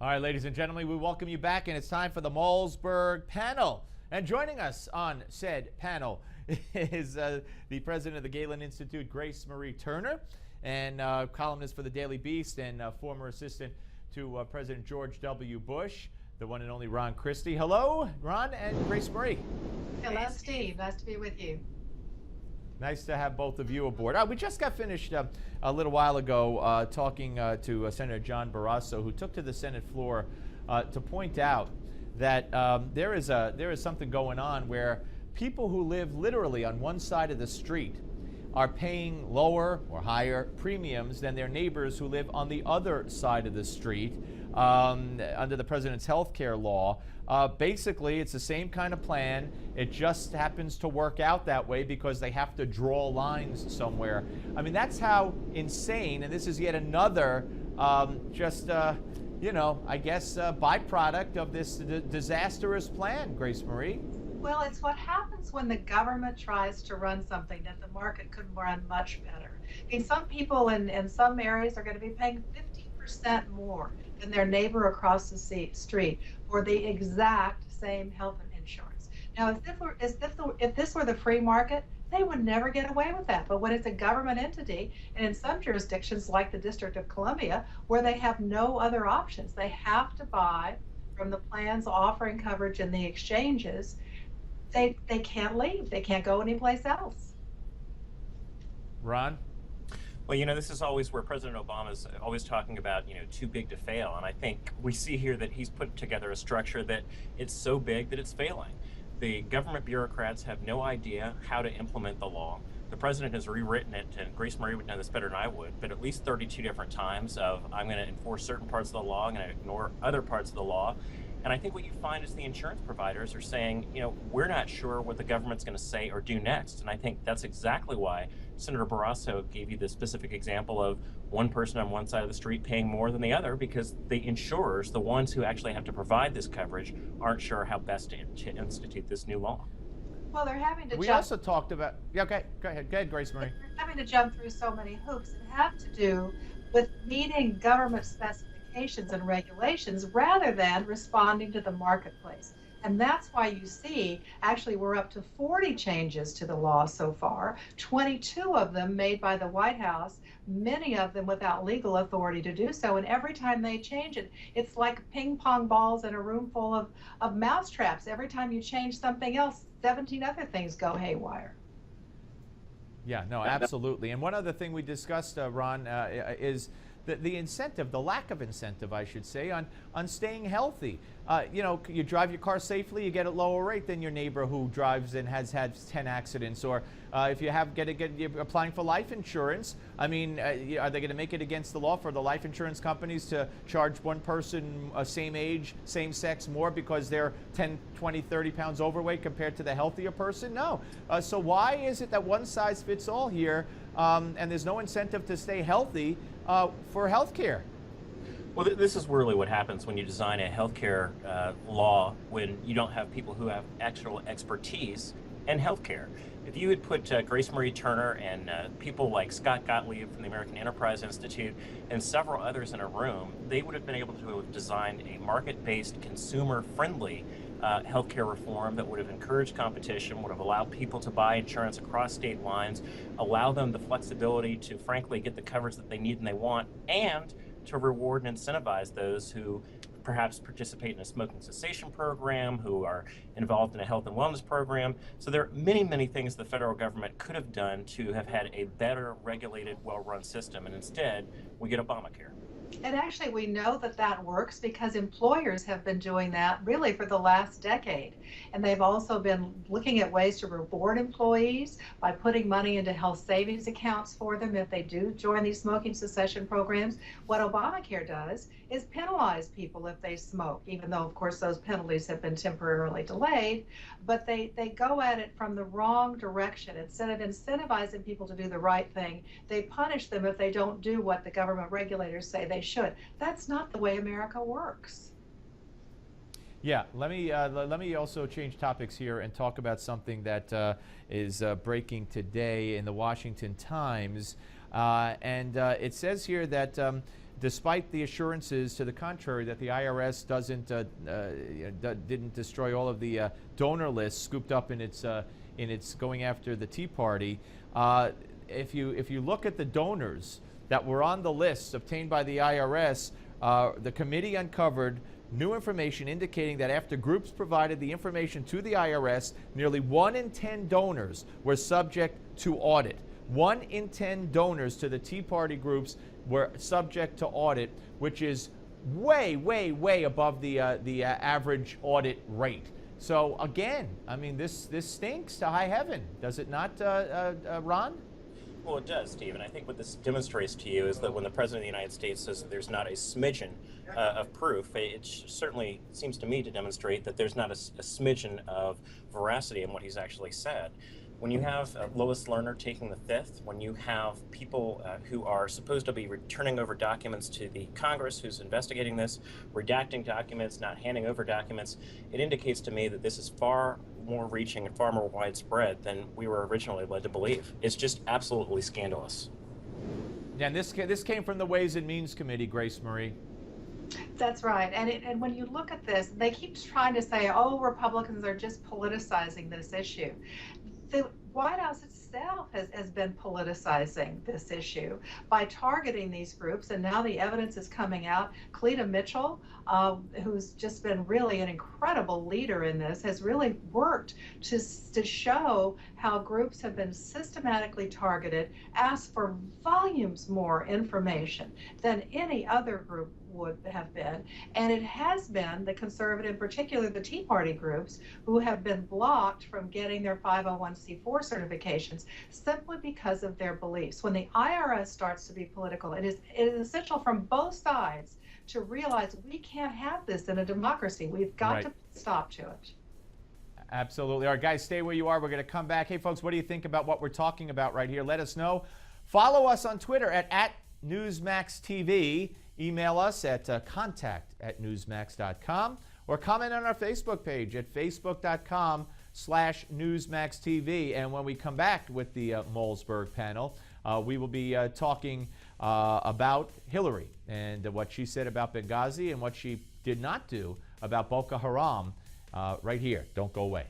All right, ladies and gentlemen, we welcome you back, and it's time for the Malzberg Panel. And joining us on said panel is the president of the Galen Institute, Grace Marie Turner, and columnist for the Daily Beast and former assistant to President George W. Bush, the one and only Ron Christie. Hello, Ron and Grace Marie. Hello, Steve. Nice to be with you. Nice to have both of you aboard. We just got finished a little while ago talking to Senator John Barrasso, who took to the Senate floor to point out that there is something going on where people who live literally on one side of the street are paying lower or higher premiums than their neighbors who live on the other side of the street under the president's health care law. Basically, it's the same kind of plan. It just happens to work out that way because they have to draw lines somewhere. I mean, that's how insane, and this is yet another I guess, byproduct of this disastrous plan, Grace Marie. Well, it's what happens when the government tries to run something that the market could run much better. I mean, some people in some areas are going to be paying 50% more than their neighbor across the street for the exact same health insurance. Now, if this were the free market, they would never get away with that. But when it's a government entity, and in some jurisdictions like the District of Columbia, where they have no other options, they have to buy from the plans offering coverage in the exchanges. They can't leave. They can't go anyplace else. Ron? Well, this is always where President Obama's always talking about, too big to fail. And I think we see here that he's put together a structure that it's so big that it's failing. The government bureaucrats have no idea how to implement the law. The president has rewritten it, and Grace Marie would know this better than I would, but at least 32 different times of I'm going to enforce certain parts of the law, I'm going to ignore other parts of the law. And I think what you find is the insurance providers are saying, we're not sure what the government's going to say or do next. And I think that's exactly why Senator Barrasso gave you the specific example of one person on one side of the street paying more than the other because the insurers, the ones who actually have to provide this coverage, aren't sure how best to institute this new law. Well, they're having to We also talked about, okay, go ahead, Grace Marie. They're having to jump through so many hoops that have to do with meeting government specifications and regulations rather than responding to the marketplace. And that's why you see, actually, we're up to 40 changes to the law so far, 22 of them made by the White House, many of them without legal authority to do so. And every time they change it, it's like ping pong balls in a room full of mouse traps. Every time you change something else, 17 other things go haywire. Yeah, no, absolutely. And one other thing we discussed, Ron, is the incentive, the lack of incentive, I should say, on staying healthy. You drive your car safely, you get a lower rate than your neighbor who drives and has had 10 accidents. Or if you're applying for life insurance, I mean, are they going to make it against the law for the life insurance companies to charge one person, same age, same sex, more because they're 10, 20, 30 pounds overweight compared to the healthier person? No. So why is it that one size fits all here and there's no incentive to stay healthy for health care? Well, this is really what happens when you design a healthcare law when you don't have people who have actual expertise in healthcare. If you had put Grace Marie Turner and people like Scott Gottlieb from the American Enterprise Institute and several others in a room, they would have been able to have designed a market-based, consumer-friendly healthcare reform that would have encouraged competition, would have allowed people to buy insurance across state lines, allow them the flexibility to, frankly, get the coverage that they need and they want, and to reward and incentivize those who perhaps participate in a smoking cessation program, who are involved in a health and wellness program. So there are many, many things the federal government could have done to have had a better regulated, well-run system, and instead we get Obamacare. And actually, we know that that works because employers have been doing that really for the last decade. And they've also been looking at ways to reward employees by putting money into health savings accounts for them if they do join these smoking cessation programs. What Obamacare does is penalize people if they smoke, even though, of course, those penalties have been temporarily delayed. But they go at it from the wrong direction. Instead of incentivizing people to do the right thing, they punish them if they don't do what the government regulators say they should. That's not the way America works. Yeah, let me also change topics here and talk about something that is breaking today in the Washington Times. And it says here that despite the assurances to the contrary that the IRS didn't destroy all of the donor lists scooped up in its going after the Tea Party. If you look at the donors that were on the lists obtained by the IRS, the committee uncovered new information indicating that after groups provided the information to the IRS, nearly 1 in 10 donors were subject to audit. 1 in 10 donors to the Tea Party groups were subject to audit, which is way, way, way above the average audit rate. So again, I mean, this stinks to high heaven, does it not, Ron? Well, it does, Steve, and I think what this demonstrates to you is that when the President of the United States says that there's not a smidgen of proof, it certainly seems to me to demonstrate that there's not a smidgen of veracity in what he's actually said. When you have Lois Lerner taking the fifth, when you have people who are supposed to be turning over documents to the Congress who's investigating this, redacting documents, not handing over documents, it indicates to me that this is far more reaching and far more widespread than we were originally led to believe. It's just absolutely scandalous. Yeah, and this came from the Ways and Means Committee, Grace Marie. That's right. And when you look at this, they keep trying to say, oh, Republicans are just politicizing this issue. The White House itself has been politicizing this issue by targeting these groups, and now the evidence is coming out. Cleta Mitchell, who's just been really an incredible leader in this, has really worked to show how groups have been systematically targeted, asked for volumes more information than any other group would have been. And it has been the conservative, particularly the Tea Party groups, who have been blocked from getting their 501c4 certifications simply because of their beliefs. When the IRS starts to be political, it is essential from both sides to realize we can't have this in a democracy. We've got to stop to it. Absolutely. All right, guys, stay where you are. We're going to come back. Hey, folks, what do you think about what we're talking about right here? Let us know. Follow us on Twitter at NewsmaxTV. Email us at contact@newsmax.com or comment on our Facebook page at facebook.com/NewsmaxTV. And when we come back with the Malzberg panel, we will be talking about Hillary and what she said about Benghazi and what she did not do about Boko Haram right here. Don't go away.